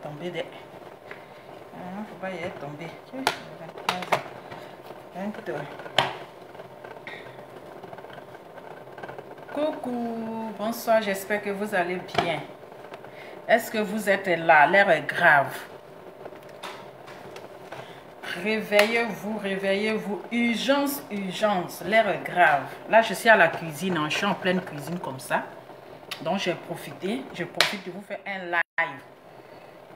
tomber des... faut pas y être tombé. Coucou, bonsoir, j'espère que vous allez bien. Est-ce que vous êtes là? L'air est grave. Réveillez-vous, réveillez-vous. Urgence, urgence. L'air est grave. Là, je suis à la cuisine. Je suis en pleine cuisine comme ça. Donc, j'ai profité. Je profite de vous faire un live.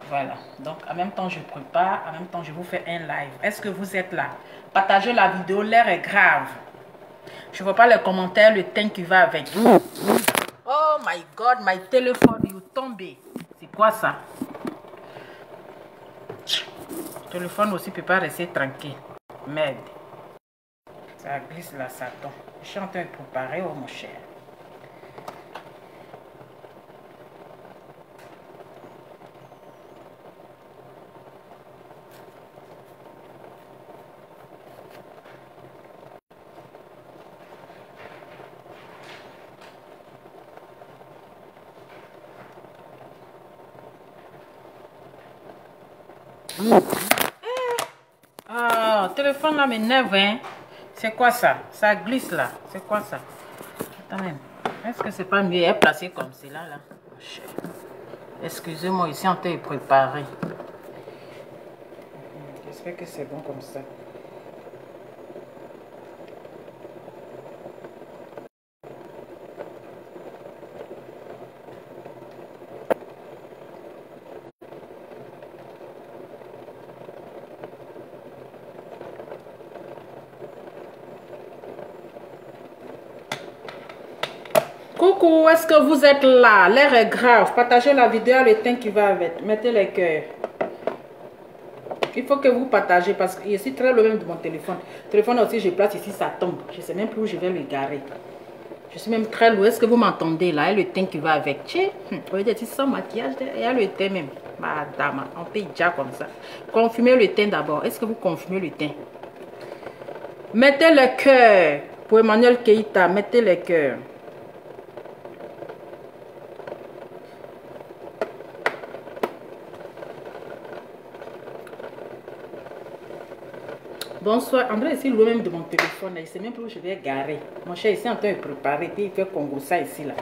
Voilà. Donc, en même temps, je prépare. En même temps, je vous fais un live. Est-ce que vous êtes là? Partagez la vidéo. L'air est grave. Je ne vois pas les commentaires, le teint qui va avec. Oh my God, my téléphone, il est tombé. C'est quoi ça? Le téléphone aussi ne peut pas rester tranquille. Merde. Ça glisse là, ça tombe. Je suis en train de préparer, oh mon cher. Ah, téléphone là m'énerve, hein. C'est quoi ça? Ça glisse là. C'est quoi ça? Attends même. Est-ce que c'est pas mieux à placer comme cela là? Excusez-moi, ici en train de préparer. J'espère que c'est bon comme ça. Coucou, est-ce que vous êtes là? L'air est grave. Partagez la vidéo, le teint qui va avec. Mettez les cœurs. Il faut que vous partagez parce que je suis très loin de mon téléphone. Le téléphone aussi, je place ici, ça tombe. Je ne sais même plus où je vais le garer. Je suis même très loin. Est-ce que vous m'entendez là? Et le teint qui va avec. Vous voyez, c'est sans maquillage. Il y a le teint même. Madame, on paye déjà comme ça. Confirmez le teint d'abord. Est-ce que vous confirmez le teint? Mettez le cœur. Pour Emmanuel Keita, mettez le cœur. Bonsoir, André ici loin même de mon téléphone, il ne sait même plus où je vais garer. Mon cher ici en train de préparer, puis il fait Congo-ça ici là.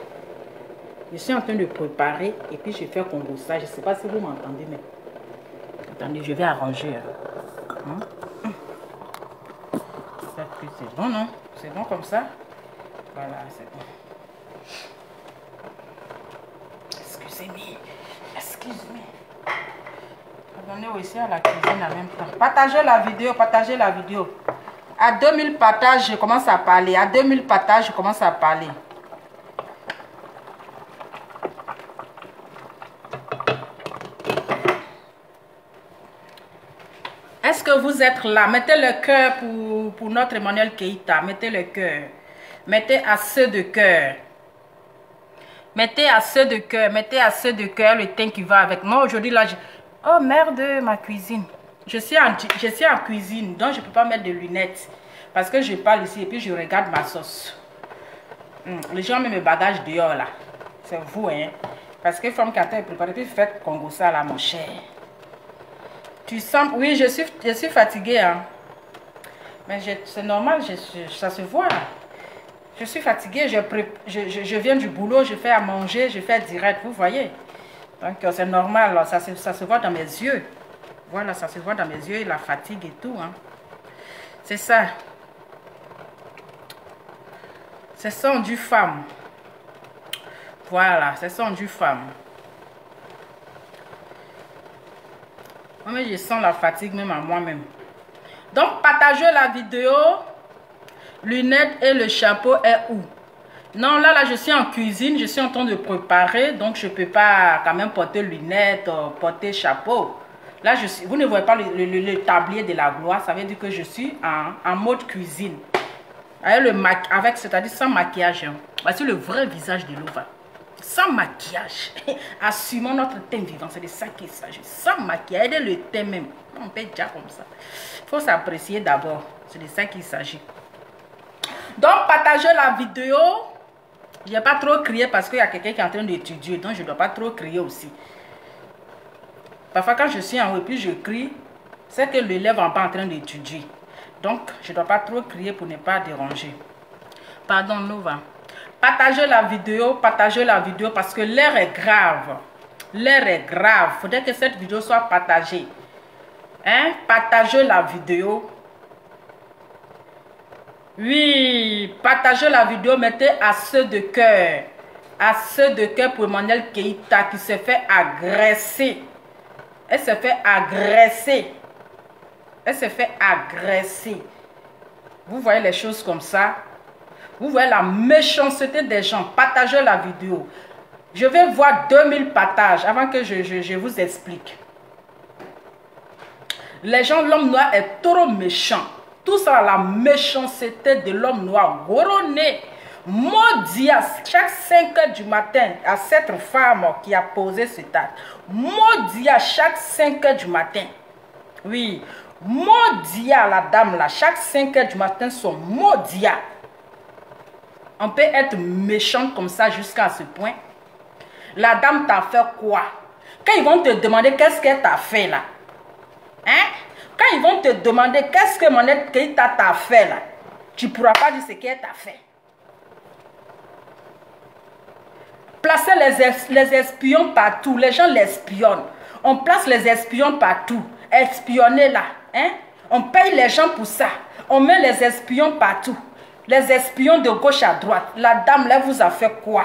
Je suis en train de préparer et puis je fais Congo-ça. Je ne sais pas si vous m'entendez, mais attendez, je vais arranger. C'est bon, non? C'est bon comme ça? Voilà, c'est bon. Excusez-moi. Excusez-moi. Abonnez aussi à la cuisine en même temps. Partagez la vidéo, partagez la vidéo. À 2000 partages, je commence à parler. À 2000 partages, je commence à parler. Est-ce que vous êtes là? Mettez le cœur pour notre Emmanuel Keita. Mettez le cœur. Mettez assez de cœur. Mettez assez de cœur. Mettez assez de cœur le teint qui va avec. Moi, aujourd'hui, là, oh merde, ma cuisine. Je suis en cuisine, donc je ne peux pas mettre de lunettes. Parce que je parle ici et puis je regarde ma sauce. Les gens mettent mes bagages dehors là. C'est vous, hein. Parce que femme qui a été préparée, puis faites Congo ça là, mon cher. Tu sens, oui, je suis fatiguée, hein. Mais c'est normal, ça se voit. Je suis fatiguée, je viens du boulot, je fais à manger, je fais direct, vous voyez. Donc c'est normal, ça se voit dans mes yeux. Voilà, ça se voit dans mes yeux, la fatigue et tout. Hein. C'est ça. C'est son du femme. Voilà, c'est son du femme. Mais je sens la fatigue même à moi-même. Donc, partagez la vidéo. Lunettes et le chapeau est où? Non, là, je suis en cuisine. Je suis en train de préparer. Donc, je ne peux pas quand même porter lunettes, porter chapeau. Là, vous ne voyez pas le tablier de la gloire. Ça veut dire que je suis en mode cuisine. Avec c'est-à-dire sans maquillage. Hein. Voici le vrai visage de Lova. Sans maquillage. Assumons notre teint vivant. C'est de ça qu'il s'agit. Sans maquillage. Et le teint même. On peut déjà comme ça. Il faut s'apprécier d'abord. C'est de ça qu'il s'agit. Donc, partagez la vidéo. Je n'ai pas trop crié parce qu'il y a quelqu'un qui est en train d'étudier. Donc, je ne dois pas trop crier aussi. Parfois, quand je suis en haut et puis je crie, c'est que l'élève n'est pas en train d'étudier. Donc, je ne dois pas trop crier pour ne pas déranger. Pardon, Nova. Partagez la vidéo parce que l'heure est grave. L'heure est grave. Il faudrait que cette vidéo soit partagée. Hein? Partagez la vidéo. Oui, partagez la vidéo, mettez à ceux de cœur. À ceux de cœur pour Emmanuel Keïta qui se fait agresser. Elle se fait agresser. Elle se fait agresser. Vous voyez les choses comme ça? Vous voyez la méchanceté des gens. Partagez la vidéo. Je vais voir 2000 partages avant que je vous explique. Les gens, l'homme noir est trop méchant. Tout ça, la méchanceté de l'homme noir. Goroné. Maudit à chaque 5 heures du matin à cette femme qui a posé cet acte. Maudit à chaque 5 heures du matin. Oui. Maudit à la dame là. Chaque 5 heures du matin sont maudits. On peut être méchant comme ça jusqu'à ce point. La dame t'a fait quoi? Quand ils vont te demander qu'est-ce qu'elle t'a fait là? Hein? Quand ils vont te demander qu'est-ce que Emmanuel Keïta t'a fait là, tu ne pourras pas dire ce qu'elle t'a fait. Placez les espions partout. Les gens l'espionnent. On place les espions partout. Espionner là. Hein? On paye les gens pour ça. On met les espions partout. Les espions de gauche à droite. La dame là vous a fait quoi?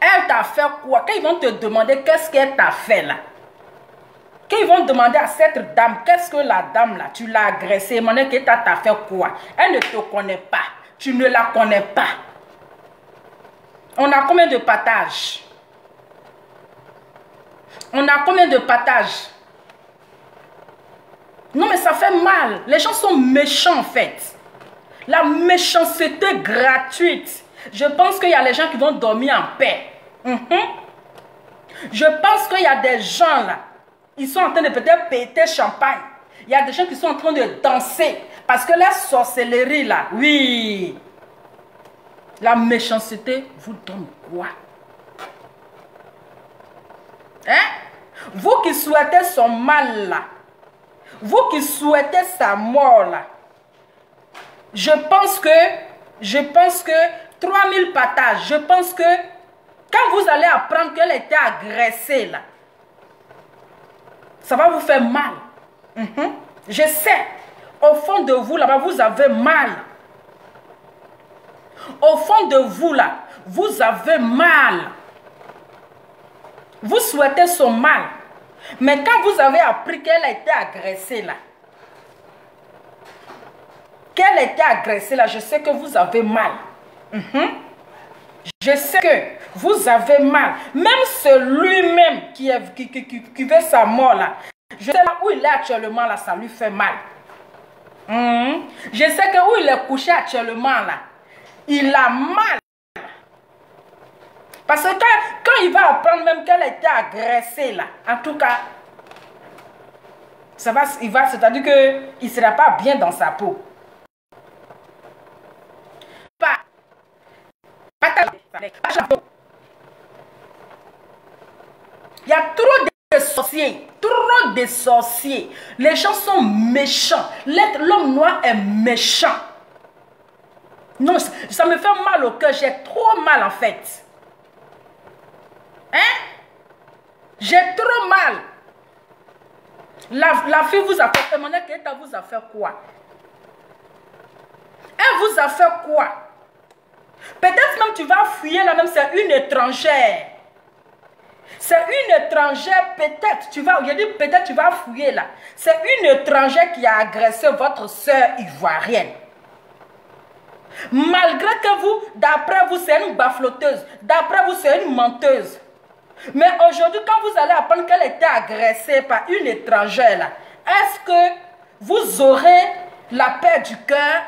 Elle t'a fait quoi? Quand ils vont te demander qu'est-ce qu'elle t'a fait là. Quand ils vont demander à cette dame, qu'est-ce que la dame là, tu l'as agressée, Emmanuel Keïta t'a fait quoi? Elle ne te connaît pas. Tu ne la connais pas. On a combien de partages? On a combien de partages? Non mais ça fait mal. Les gens sont méchants en fait. La méchanceté gratuite. Je pense qu'il y a les gens qui vont dormir en paix. Je pense qu'il y a des gens là. Ils sont en train de peut-être péter champagne. Il y a des gens qui sont en train de danser. Parce que la sorcellerie là, oui. La méchanceté vous donne quoi? Hein? Vous qui souhaitez son mal là. Vous qui souhaitez sa mort là. Je pense que 3000 partages. Je pense que quand vous allez apprendre qu'elle était agressée là. Ça va vous faire mal. Je sais. Au fond de vous, là-bas, vous avez mal. Au fond de vous, là, vous avez mal. Vous souhaitez son mal. Mais quand vous avez appris qu'elle a été agressée, là, je sais que vous avez mal. Je sais que vous avez mal. Même celui-même qui veut sa mort là. Je sais là où il est actuellement là, ça lui fait mal. Je sais que où il est couché actuellement là, il a mal. Parce que quand il va apprendre même qu'elle a été agressée là, en tout cas, c'est-à-dire qu'il ne sera pas bien dans sa peau. Il y a trop de sorciers, trop de sorciers. Les gens sont méchants. L'homme noir est méchant. Non, ça me fait mal au cœur. J'ai trop mal en fait. Hein? J'ai trop mal. La fille vous a fait, Emmanuel Keïta vous a fait quoi? Elle vous a fait quoi? Peut-être même tu vas fuir là même, c'est une étrangère. C'est une étrangère, peut-être, peut-être tu vas fouiller là. C'est une étrangère qui a agressé votre soeur ivoirienne. Malgré que vous, d'après vous, c'est une bafloteuse. D'après vous, c'est une menteuse. Mais aujourd'hui, quand vous allez apprendre qu'elle était agressée par une étrangère là, est-ce que vous aurez la paix du cœur?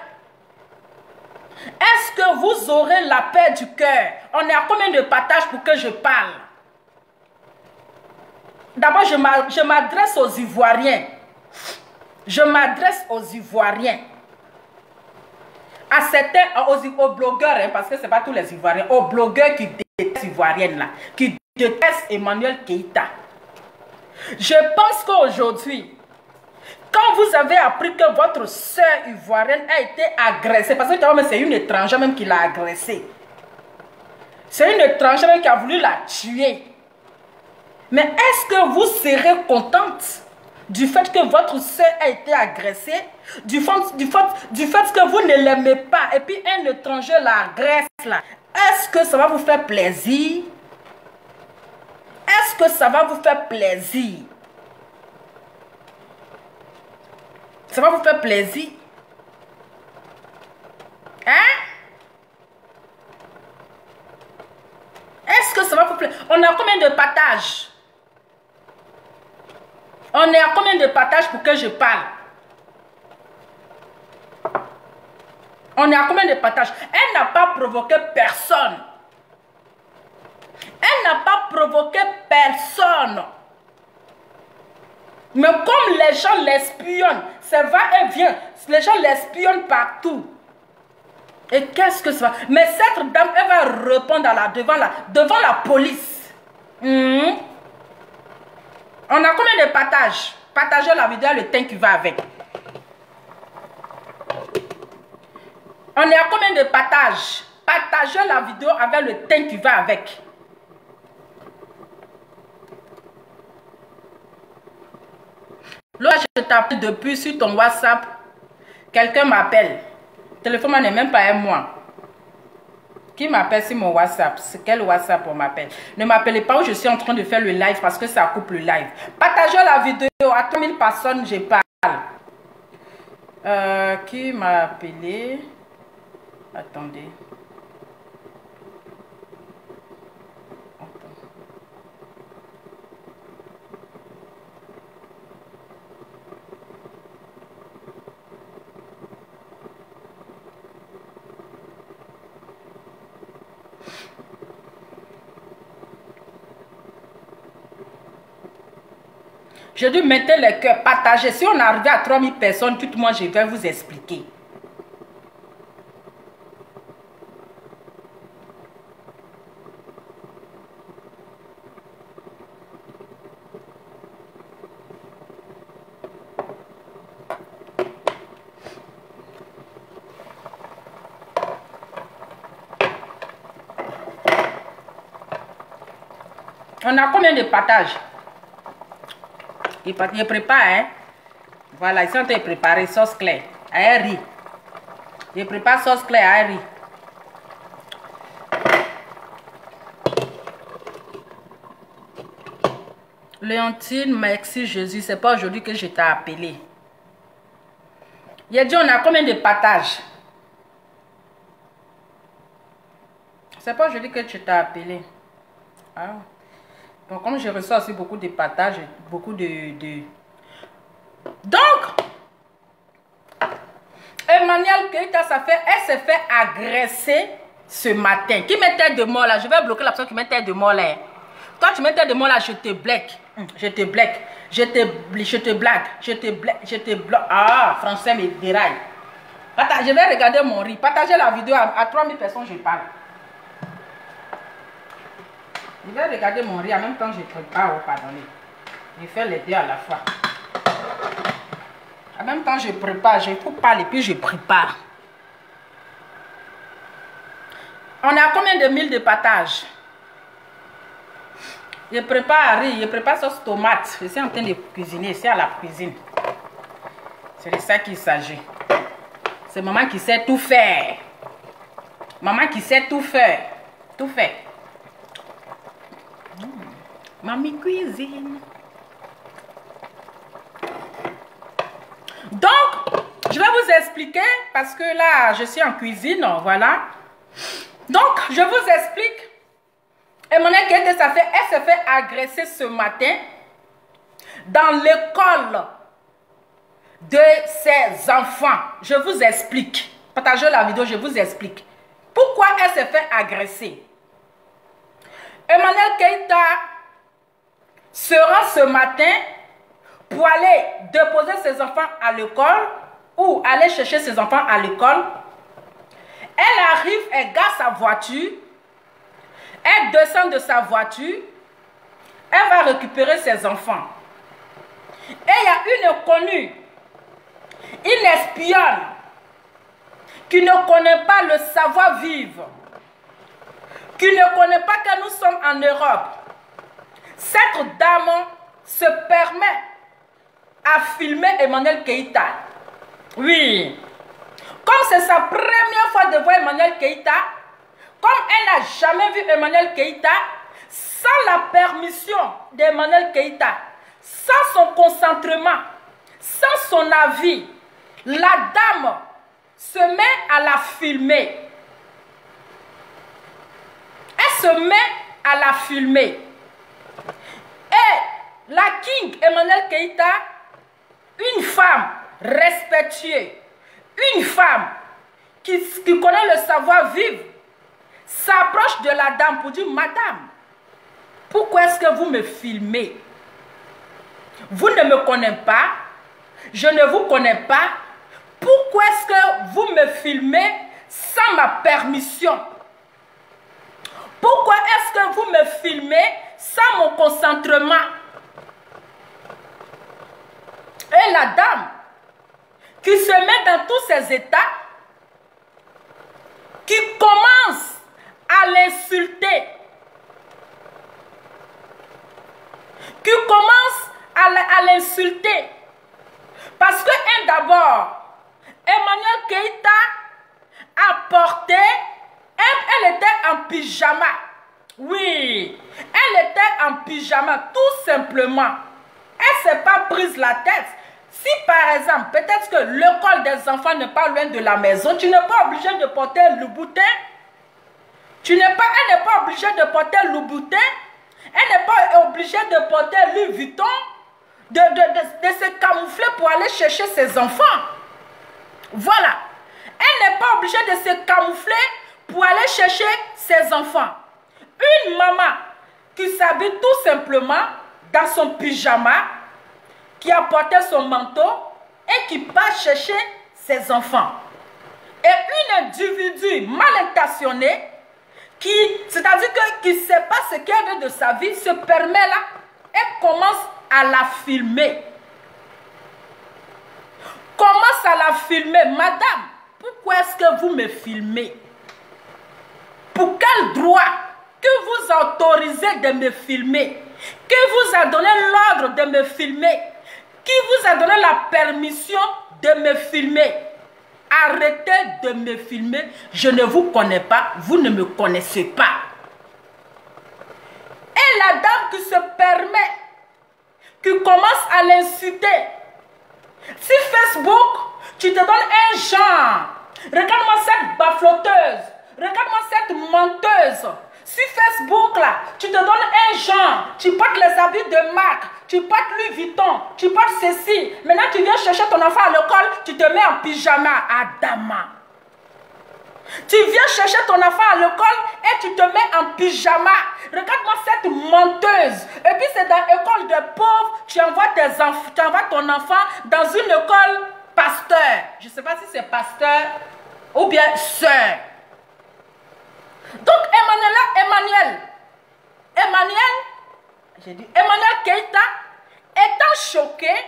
Est-ce que vous aurez la paix du cœur? On est à combien de partages pour que je parle? D'abord, je m'adresse aux Ivoiriens. Je m'adresse aux Ivoiriens. À certains, aux blogueurs, hein, parce que ce n'est pas tous les Ivoiriens, aux blogueurs qui détestent les Ivoiriennes là, qui déteste Emmanuel Keïta. Je pense qu'aujourd'hui, quand vous avez appris que votre soeur ivoirienne a été agressée, parce que c'est une étrangère même qui l'a agressée. C'est une étrangère même qui a voulu la tuer. Mais est-ce que vous serez contente du fait que votre soeur a été agressée, du fait que vous ne l'aimez pas, et puis un étranger l'agresse là? Est-ce que ça va vous faire plaisir? Est-ce que ça va vous faire plaisir? Ça va vous faire plaisir? Hein? Est-ce que ça va vous plaire? On a combien de partages? On est à combien de partages pour que je parle? On est à combien de partages? Elle n'a pas provoqué personne. Elle n'a pas provoqué personne. Mais comme les gens l'espionnent, ça va et vient. Les gens l'espionnent partout. Et qu'est-ce que ça va? Mais cette dame, elle va répondre devant la police. On a combien de partages? Partagez la vidéo, le temps qui va avec. On est à combien de partages? Partagez la vidéo avec le temps qui va avec. Là, je t'appelle depuis sur ton WhatsApp. Quelqu'un m'appelle. Le téléphone n'est même pas à moi. Qui m'appelle sur mon WhatsApp? C'est quel WhatsApp on m'appelle? Ne m'appelez pas où je suis en train de faire le live parce que ça coupe le live. Partagez la vidéo à 3000 personnes, je parle. Qui m'a appelé? Attendez. Je dis mettez le cœur, partagez. Si on arrive à 3000 personnes, tout le monde, je vais vous expliquer. On a combien de partages? Il prépare, hein? Voilà, ils sont en train de préparer sauce claire à riz. Il prépare sauce claire à riz. Léontine, merci Jésus. C'est pas aujourd'hui que je t'ai appelé. Il a dit on a combien de partages? C'est pas aujourd'hui que tu t'as appelé. Ah. Donc, comme je reçois aussi beaucoup de partages, beaucoup de... Donc, Emmanuel Keïta, elle s'est fait agresser ce matin. Qui mettait de mort là? Je vais bloquer la personne qui mettait de mort là. Toi, tu mettais de mort là, je te blague. Je te blague. Je te blague. Je te bloque. Ah, français me déraille. Je vais regarder mon riz. Partagez la vidéo à 3000 personnes, je parle. Je vais regarder mon riz en même temps que je prépare. Oh, pardonnez. Je fais les deux à la fois. En même temps, je prépare. Je coupe pas et puis je prépare. On a combien de mille de partage? Je prépare riz. Je prépare sauce tomate. Je suis en train de cuisiner. C'est à la cuisine. C'est de ça qu'il s'agit. C'est maman qui sait tout faire. Maman qui sait tout faire. Tout faire. Mamie cuisine. Donc, je vais vous expliquer parce que là, je suis en cuisine, voilà. Donc, je vous explique. Emmanuel Keïta, elle s'est fait agresser ce matin dans l'école de ses enfants. Je vous explique. Partagez la vidéo, je vous explique. Pourquoi elle s'est fait agresser? Emmanuel Keïta sera ce matin pour aller déposer ses enfants à l'école ou aller chercher ses enfants à l'école. Elle arrive, elle gare sa voiture, elle descend de sa voiture Elle va récupérer ses enfants. Et il y a une inconnue, une espionne, qui ne connaît pas le savoir-vivre, qui ne connaît pas que nous sommes en Europe. Cette dame se permet à filmer Emmanuel Keïta. Oui. Comme c'est sa première fois de voir Emmanuel Keïta, comme elle n'a jamais vu Emmanuel Keïta, sans la permission d'Emmanuel Keïta, sans son consentement, sans son avis, la dame se met à la filmer. Elle se met à la filmer. Et la King Emmanuel Keïta, une femme respectueuse, une femme qui connaît le savoir-vivre, s'approche de la dame pour dire, madame, pourquoi est-ce que vous me filmez? Vous ne me connaissez pas, je ne vous connais pas. Pourquoi est-ce que vous me filmez sans ma permission? Pourquoi est-ce que vous me filmez sans mon consentement? Et la dame qui se met dans tous ses états, qui commence à l'insulter, qui commence à l'insulter, parce que d'abord, Emmanuel Keïta a porté, elle était en pyjama. Oui, elle était en pyjama, tout simplement. Elle ne s'est pas prise la tête. Si par exemple, peut-être que l'école des enfants n'est pas loin de la maison, tu n'es pas obligé de porter le boutin. Elle n'est pas obligée de porter le boutin. Elle n'est pas obligée de porter Louis Vuitton, de se camoufler pour aller chercher ses enfants. Voilà. Elle n'est pas obligée de se camoufler pour aller chercher ses enfants. Une maman qui s'habille tout simplement dans son pyjama, qui a porté son manteau et qui part chercher ses enfants. Et une individu mal intentionné, c'est-à-dire qui ne sait pas ce qu'elle veut de sa vie, se permet là et commence à la filmer. Commence à la filmer. Madame, pourquoi est-ce que vous me filmez? Pour quel droit que vous autorisez de me filmer? Qui vous a donné l'ordre de me filmer? Qui vous a donné la permission de me filmer? Arrêtez de me filmer. Je ne vous connais pas. Vous ne me connaissez pas. Et la dame qui se permet, qui commence à l'insulter. Si Facebook, tu te donnes un genre. Regarde-moi cette bafloteuse. Regarde-moi cette menteuse. Si Facebook, là, tu te donnes un genre, tu portes les habits de marque, tu portes Louis Vuitton, tu portes ceci. Maintenant, tu viens chercher ton enfant à l'école, tu te mets en pyjama. Adama. Tu viens chercher ton enfant à l'école et tu te mets en pyjama. Regarde-moi cette menteuse. Et puis, c'est dans l'école de pauvres, tu envoies ton enfant dans une école pasteur. Je ne sais pas si c'est pasteur ou bien sœur. Donc, Emmanuel Keïta, étant choquée,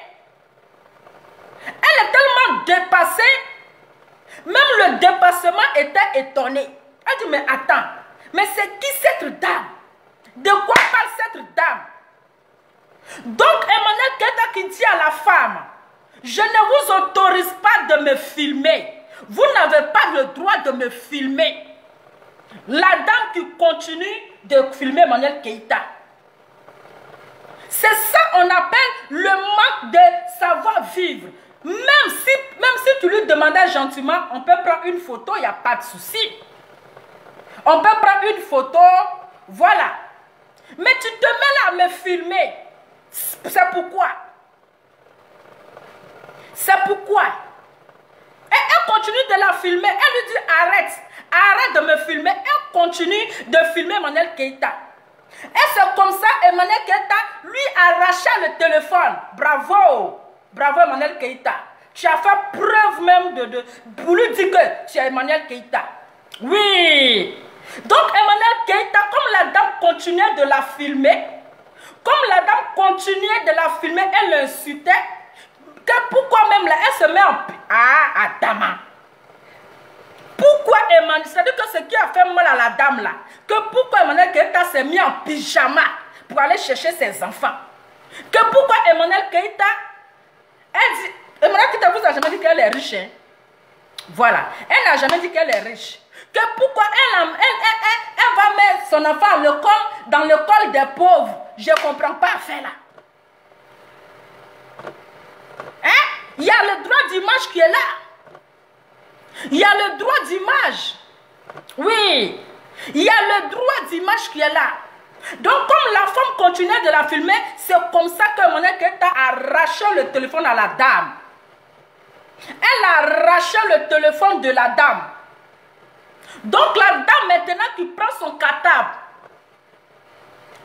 elle est tellement dépassée, même le dépassement était étonné. Elle dit, mais attends, mais c'est qui cette dame? De quoi parle cette dame? Donc, Emmanuel Keïta qui dit à la femme, je ne vous autorise pas de me filmer. Vous n'avez pas le droit de me filmer. La dame qui continue de filmer Emmanuel Keïta. C'est ça qu'on appelle le manque de savoir-vivre. Même si tu lui demandais gentiment, on peut prendre une photo, il n'y a pas de souci. On peut prendre une photo, voilà. Mais tu te mets là à me filmer. C'est pourquoi? C'est pourquoi? Et elle continue de la filmer. Elle lui dit, arrête. Arrête de me filmer. Elle continue de filmer Emmanuel Keïta. Et c'est comme ça Emmanuel Keïta lui arracha le téléphone. Bravo. Bravo Emmanuel Keïta. Tu as fait preuve même pour lui dire que tu es Emmanuel Keïta. Oui. Donc Emmanuel Keïta, comme la dame continuait de la filmer, Comme la dame continuait de la filmer, elle l'insultait. Que pourquoi même là, elle se met en... Ah, Adama. Pourquoi Emmanuel, c'est-à-dire que ce qui a fait mal à la dame là, que pourquoi Emmanuel Keïta s'est mis en pyjama pour aller chercher ses enfants? Que pourquoi Emmanuel Keïta, elle dit, Emmanuel Keïta vous a jamais dit qu'elle est riche, hein? Voilà, elle n'a jamais dit qu'elle est riche. Que pourquoi elle va mettre son enfant à l'école, dans l'école des pauvres? Je ne comprends pas affaire là. Hein? Il y a le droit d'image qui est là. Il y a le droit d'image. Oui. Il y a le droit d'image qui est là. Donc, comme la femme continuait de la filmer, c'est comme ça que Emmanuel Keïta a arraché le téléphone à la dame. Elle a arraché le téléphone de la dame. Donc, la dame, maintenant, qui prend son cartable,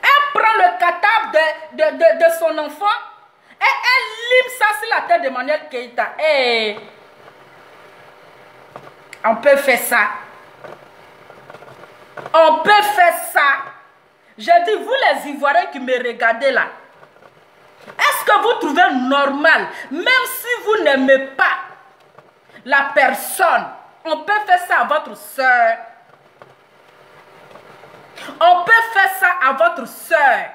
elle prend le cartable de son enfant et elle lime ça sur la tête d'Emmanuel Keïta. Et on peut faire ça. On peut faire ça. Je dis, vous les Ivoiriens qui me regardez là, est-ce que vous trouvez normal, même si vous n'aimez pas la personne, on peut faire ça à votre soeur. On peut faire ça à votre soeur.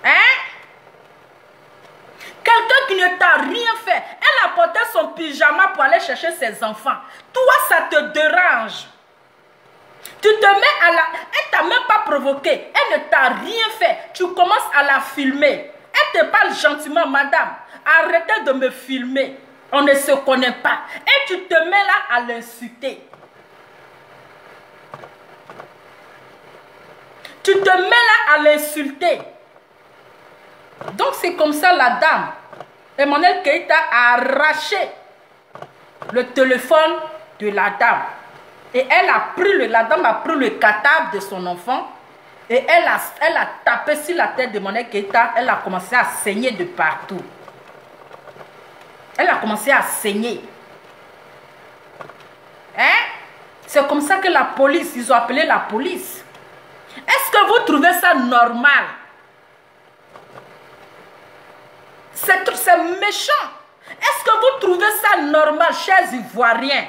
Hein? Quelqu'un qui ne t'a rien fait, elle a porté son pyjama pour aller chercher ses enfants. Toi, ça te dérange. Tu te mets à la... Elle t'a même pas provoqué. Elle ne t'a rien fait. Tu commences à la filmer. Elle te parle gentiment, madame. Arrêtez de me filmer. On ne se connaît pas. Et tu te mets là à l'insulter. Tu te mets là à l'insulter. Donc c'est comme ça la dame. Emmanuel Keïta a arraché le téléphone de la dame. Et la dame a pris le cartable de son enfant et elle a tapé sur la tête d'Emmanuel Keïta. Elle a commencé à saigner de partout. Elle a commencé à saigner. Hein? C'est comme ça que la police, ils ont appelé la police. Est-ce que vous trouvez ça normal? C'est méchant. Est-ce que vous trouvez ça normal, chers Ivoiriens,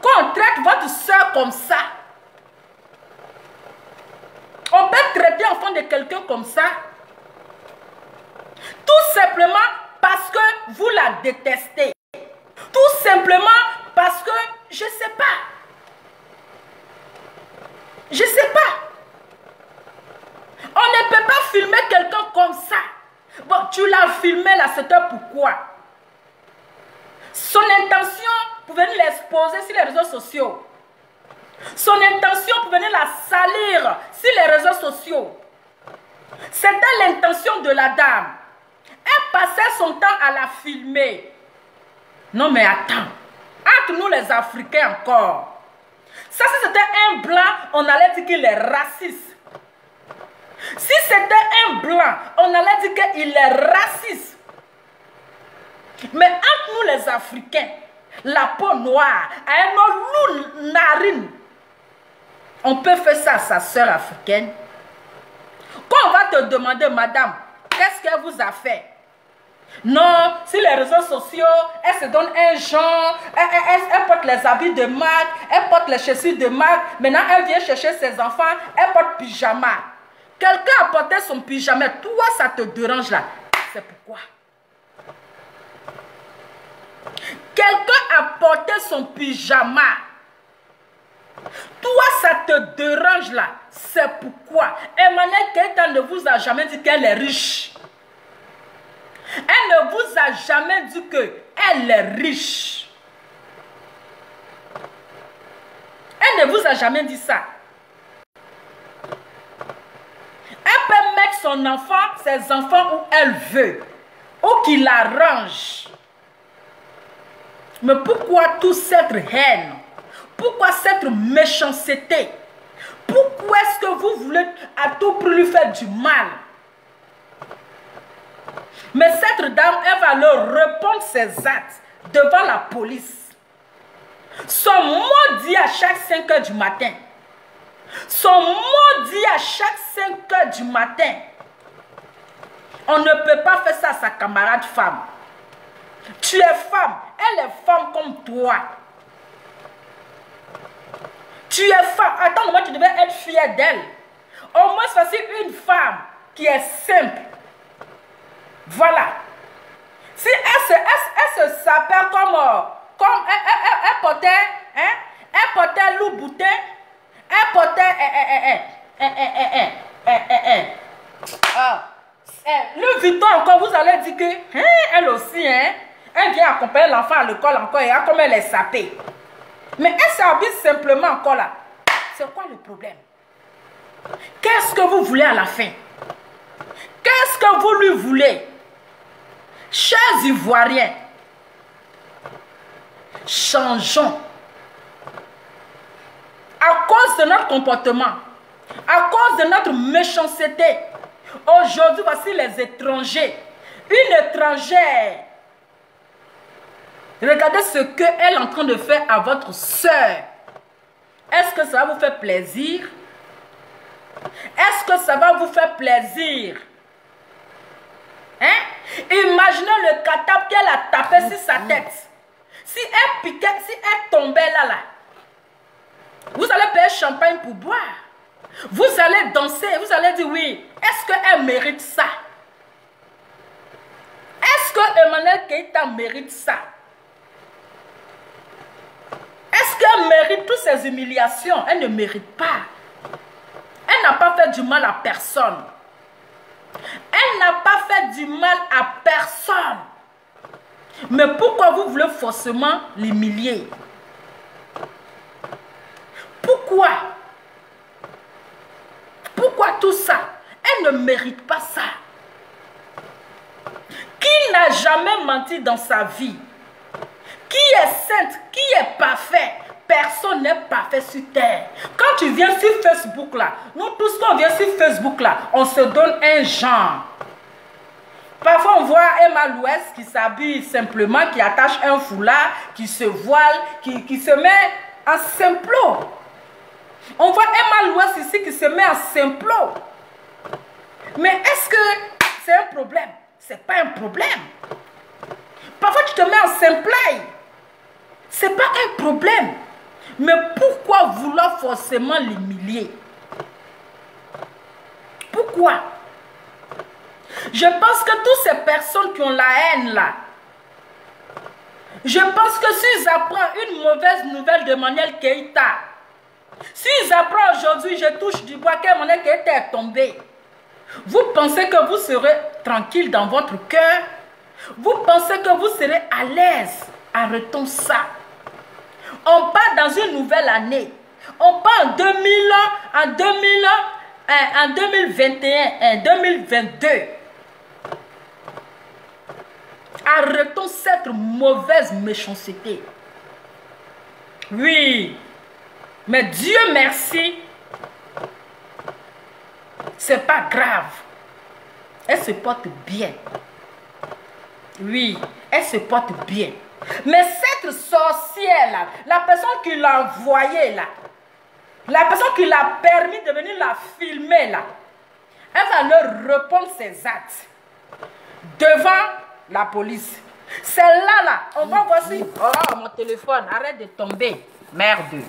qu'on traite votre soeur comme ça? On peut traiter l'enfant de quelqu'un comme ça? Tout simplement parce que vous la détestez. Tout simplement parce que, je ne sais pas. Je ne sais pas. On ne peut pas filmer quelqu'un comme ça. Bon, tu l'as filmé là, c'était pourquoi? Son intention pour venir l'exposer sur les réseaux sociaux. Son intention pour venir la salir sur les réseaux sociaux. C'était l'intention de la dame. Elle passait son temps à la filmer. Non mais attends. Entre nous les Africains encore. Ça si c'était un blanc, on allait dire qu'il est raciste. Si c'était un blanc, on allait dire qu'il est raciste. Mais entre nous les Africains, la peau noire, un loup narine, on peut faire ça à sa soeur africaine. Quand on va te demander, madame, qu'est-ce qu'elle vous a fait? Non, sur les réseaux sociaux, elle se donne un genre, elle porte les habits de marque, elle porte les chaussures de marque, maintenant elle vient chercher ses enfants, elle porte pyjama. Quelqu'un a porté son pyjama, toi ça te dérange là. C'est pourquoi? Quelqu'un a porté son pyjama. Toi ça te dérange là. C'est pourquoi? Emmanuel Keïta ne vous a jamais dit qu'elle est riche. Elle ne vous a jamais dit qu'elle est riche. Elle ne vous a jamais dit ça. Elle peut mettre son enfant, ses enfants où elle veut, où qu'il l'arrange. Mais pourquoi toute cette haine? Pourquoi cette méchanceté? Pourquoi est-ce que vous voulez à tout prix lui faire du mal? Mais cette dame, elle va leur répondre ses actes devant la police. Son mot dit à chaque 5 heures du matin. sont maudits à chaque 5 heures du matin. On ne peut pas faire ça à sa camarade femme. Tu es femme, elle est femme comme toi. Tu es femme. Attends, moi tu devais être fière d'elle. Au moins, voici une femme qui est simple. Voilà. Si elle se s'appelle comme elle portait, hein, elle portait Loup Boutin, elle portait, le Vuitton encore, vous allez dire que, hein, elle aussi, hein, elle vient accompagner l'enfant à l'école encore, et comme elle est sapée. Mais elle s'habille simplement encore là. C'est quoi le problème? Qu'est-ce que vous voulez à la fin? Qu'est-ce que vous lui voulez? Chers Ivoiriens, changeons. À cause de notre comportement, à cause de notre méchanceté, aujourd'hui, voici les étrangers. Une étrangère. Regardez ce qu'elle est en train de faire à votre soeur. Est-ce que ça va vous faire plaisir? Est-ce que ça va vous faire plaisir? Hein? Imaginez le catap qu'elle a tapé sur sa tête. Si elle piquait, si elle tombait là, vous allez payer champagne pour boire. Vous allez danser, vous allez dire oui. Est-ce qu'elle mérite ça? Est-ce que Emmanuel Keïta mérite ça? Est-ce qu'elle mérite toutes ces humiliations? Elle ne mérite pas. Elle n'a pas fait du mal à personne. Elle n'a pas fait du mal à personne. Mais pourquoi vous voulez forcément l'humilier? Pourquoi? Pourquoi tout ça? Elle ne mérite pas ça. Qui n'a jamais menti dans sa vie? Qui est sainte? Qui est parfait? Personne n'est parfait sur terre. Quand tu viens sur Facebook là, nous tous quand on vient sur Facebook là, on se donne un genre. Parfois on voit Emma Louest qui s'habille simplement, qui attache un foulard, qui se voile, qui se met en simplot. On voit Emma Louest ici qui se met en simplot. Mais est-ce que c'est un problème? C'est pas un problème. Parfois tu te mets en simplay. C'est pas un problème. Mais pourquoi vouloir forcément l'humilier? Pourquoi? Je pense que toutes ces personnes qui ont la haine là, je pense que s'ils apprennent une mauvaise nouvelle de Emmanuel Keïta, s'ils apprennent aujourd'hui, je touche du bois qu'Emmanuel Keïta est tombé, vous pensez que vous serez tranquille dans votre cœur? Vous pensez que vous serez à l'aise? Arrêtons ça. On part dans une nouvelle année. On part en 2021, 2022. Arrêtons cette mauvaise méchanceté. Oui. Mais Dieu merci. C'est pas grave. Elle se porte bien. Oui, elle se porte bien. Mais cette sorcière-là, la personne qui l'a envoyée là, la personne qui l'a permis de venir la filmer là, elle va leur répondre ses actes devant la police. Celle-là, là, on va voir si... Oh, mon téléphone, arrête de tomber. Merde.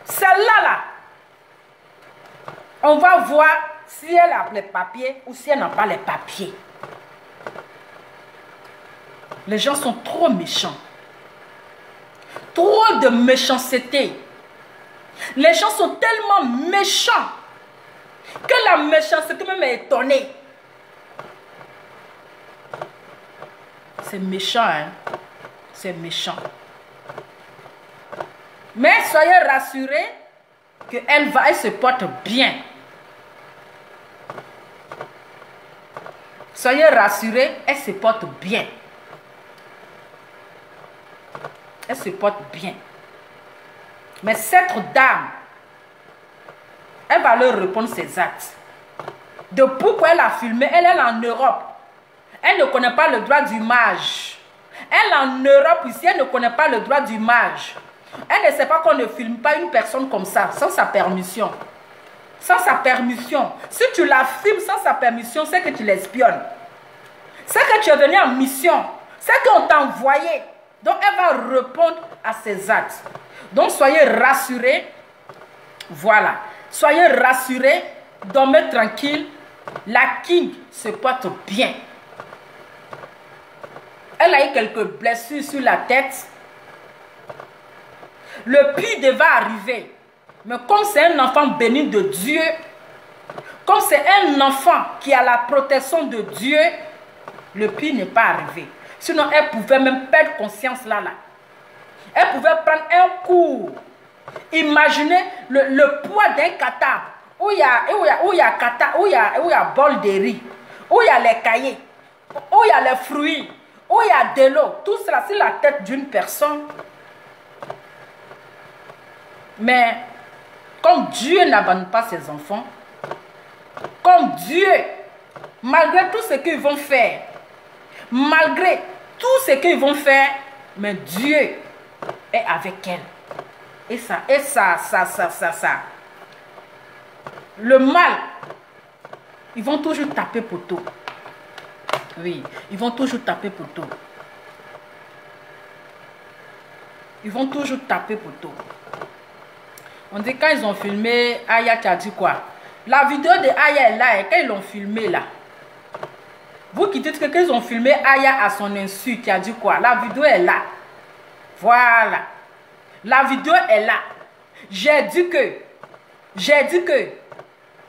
Celle-là, là, on va voir si elle a les papiers ou si elle n'a pas les papiers. Les gens sont trop méchants. Trop de méchanceté. Les gens sont tellement méchants que la méchanceté même est étonnée. C'est méchant, hein? C'est méchant. Mais soyez rassurés qu'elle se porte bien. Soyez rassurés, elle se porte bien. Elle se porte bien. Mais cette dame, elle va leur répondre ses actes. De pourquoi elle a filmé, elle est en Europe. Elle ne connaît pas le droit d'image. Elle est en Europe ici, elle ne connaît pas le droit d'image. Elle ne sait pas qu'on ne filme pas une personne comme ça, sans sa permission. Sans sa permission. Si tu la filmes sans sa permission, c'est que tu l'espionnes. C'est que tu es venu en mission. C'est qu'on t'a envoyé. Donc, elle va répondre à ses actes. Donc, soyez rassurés. Voilà. Soyez rassurés. Dormez tranquille. La King se porte bien. Elle a eu quelques blessures sur la tête. Le pire va arriver. Mais comme c'est un enfant béni de Dieu, comme c'est un enfant qui a la protection de Dieu, le pire n'est pas arrivé. Sinon, elle pouvait même perdre conscience là. Elle pouvait prendre un coup. Imaginez le poids d'un kata où il y a bol de riz, où il y a les cahiers, où il y a les fruits, où il y a de l'eau. Tout cela sur la tête d'une personne. Mais comme Dieu n'abandonne pas ses enfants, comme Dieu, malgré tout ce qu'ils vont faire, malgré tout ce qu'ils vont faire, mais Dieu est avec elle. Et ça. Le mal, ils vont toujours taper poteau. Oui, ils vont toujours taper poteau. Ils vont toujours taper poteau. On dit quand ils ont filmé Aya, tu as dit quoi? La vidéo de Aya est là, et quand ils l'ont filmé là. Vous qui dites que quand ils ont filmé Aya à son insu, tu as dit quoi? La vidéo est là. Voilà. La vidéo est là. J'ai dit que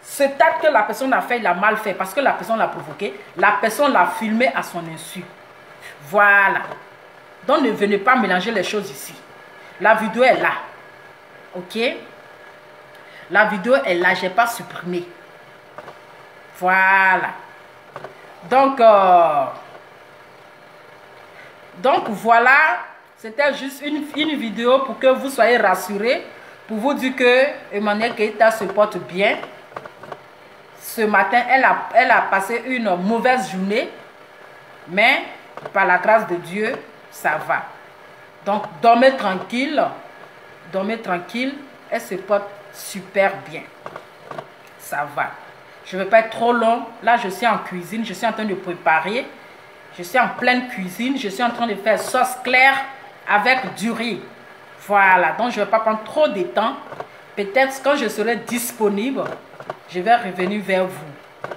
ce acte que la personne a fait, il a mal fait parce que la personne l'a provoqué. La personne l'a filmé à son insu. Voilà. Donc ne venez pas mélanger les choses ici. La vidéo est là. Ok? La vidéo est là, je n'ai pas supprimé. Voilà. Donc voilà, c'était juste une vidéo pour que vous soyez rassurés, pour vous dire que Emmanuelle Keita se porte bien. Ce matin, elle a passé une mauvaise journée, mais par la grâce de Dieu, ça va. Donc dormez tranquille, elle se porte super bien. Ça va. Je ne vais pas être trop long. Là, je suis en cuisine. Je suis en train de préparer. Je suis en pleine cuisine. Je suis en train de faire sauce claire avec du riz. Voilà. Donc, je ne vais pas prendre trop de temps. Peut-être quand je serai disponible, je vais revenir vers vous.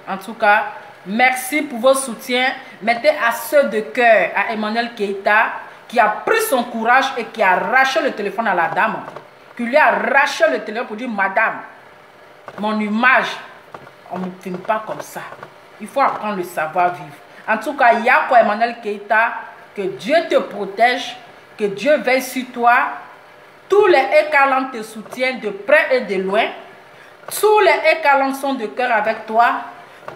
En tout cas, merci pour vos soutiens. Mettez à ceux de cœur à Emmanuelle Keita qui a pris son courage et qui a arraché le téléphone à la dame. Qui lui a arraché le téléphone pour dire, madame, mon image, on ne me filme pas comme ça. Il faut apprendre le savoir-vivre. En tout cas, il y a quoi, Emmanuelle Keita, que Dieu te protège, que Dieu veille sur toi. Tous les écalants te soutiennent de près et de loin. Tous les écalants sont de cœur avec toi.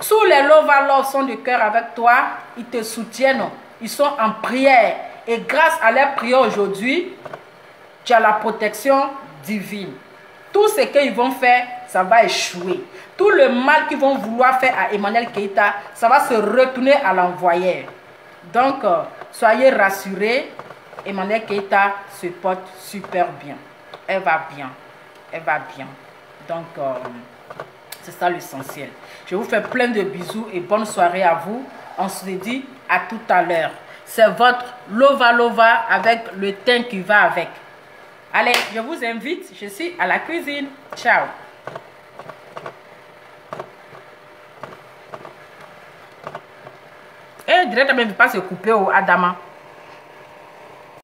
Tous les lovalos sont de cœur avec toi. Ils te soutiennent. Ils sont en prière. Et grâce à leur prière aujourd'hui, tu as la protection divine. Tout ce qu'ils vont faire, ça va échouer. Tout le mal qu'ils vont vouloir faire à Emmanuelle Keita, ça va se retourner à l'envoyeur. Donc, soyez rassurés. Emmanuelle Keita se porte super bien. Elle va bien. Elle va bien. Donc, c'est ça l'essentiel. Je vous fais plein de bisous et bonne soirée à vous. On se dit à tout à l'heure. C'est votre Lova Lova avec le thym qui va avec. Allez, je vous invite. Je suis à la cuisine. Ciao. Et directement, il ne veut pas se couper au Adama.